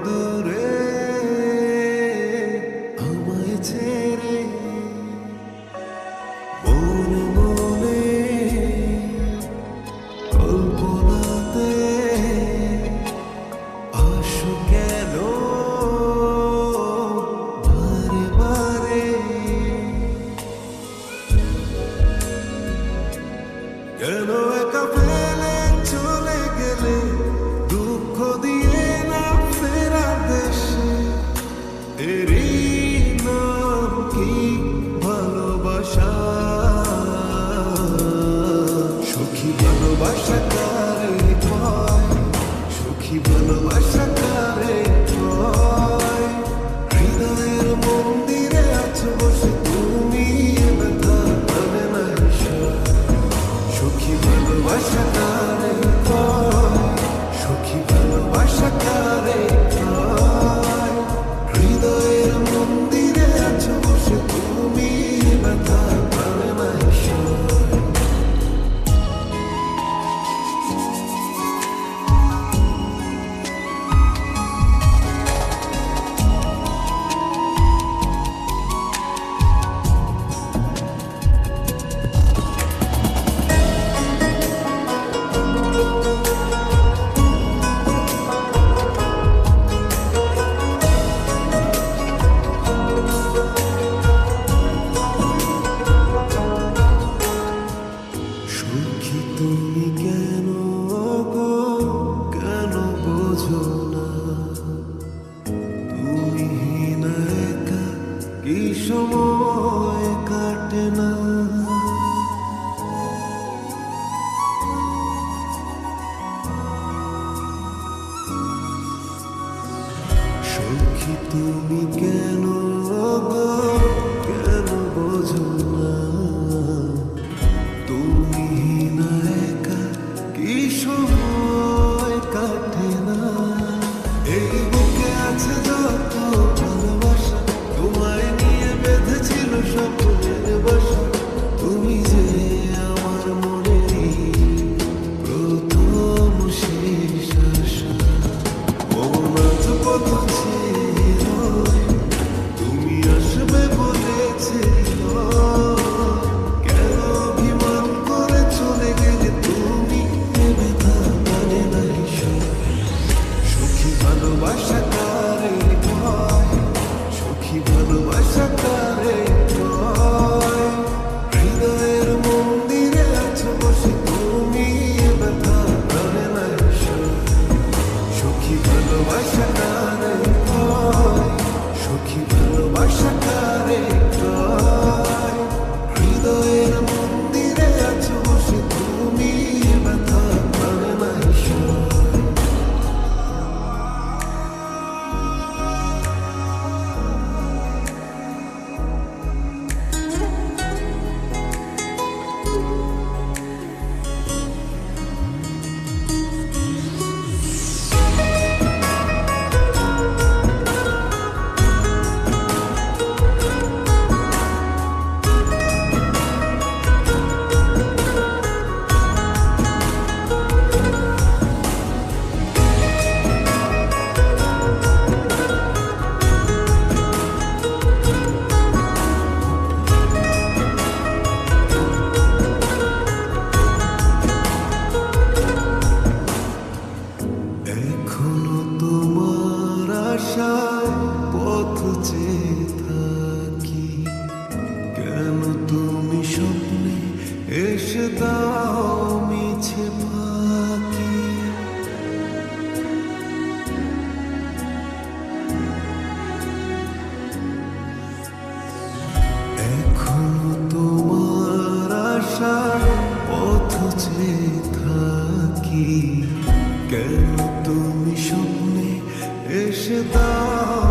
দূরে আমায় ছেড়ে মনে মনে কল্পনাতে আসো কেন বারে বারে কেন একা ফেলে চলে গেলে দুঃখ দিয়ে না ফেরা দেশে এরই নাম কি ভালোবাসা সুখী ভালোবাসা কারে কয় সুখী ভালোবাসা কারে কয় হৃদয়ের মন্দিরে আছো বসে তুমি এ ব্যথা মানে না সুখী ভালোবাসা কারে কয় সুখী ভালোবাসা কারে কয় হৃদয়ের মন্দিরে আছো বসে তুমি এ ব্যথা মানে না সুখী তুমি কেন গো কেন বোঝো না তুমি না একা কি সময় কাটে না সুখী তুমি কেন গো কেন বোঝো না তুমি না একা কি সময় কাটে না এই বুকে আছে যত ভালোবাসা তোমায় নিয়ে বেঁধেছিল স্বপ্নের বাসা তুমি যে আমার মনেরই প্রথম শেষ আশা মন আজ কত ছিল তুমি আসবে বলেছিল কেন অভিমান করে চলে গেলে তুমি এ ব্যথা মানে নাই সুখী ভালোবাসা কারে কয় সুখী ভালোবাসা কারে কয় হৃদয়ের মন্দিরে আছো বসে তুমি এ ব্যথা মানে নাই সুখী ভালোবাসা কারে কয় সুখী ভালোবাসা কারে কয় হৃদয়ের মন্দিরে আছো বসে তুমি এ ব্যথা মানে নাই এখনো তোমার আশায় পথ চেয়ে থাকি কেন তুমি স্বপ্নে এসে দাও মিছে ফাঁকি এখনো তোমার আশায় পথ চেয়ে থাকি কেন তুমি স্বপ্নে এসে দাও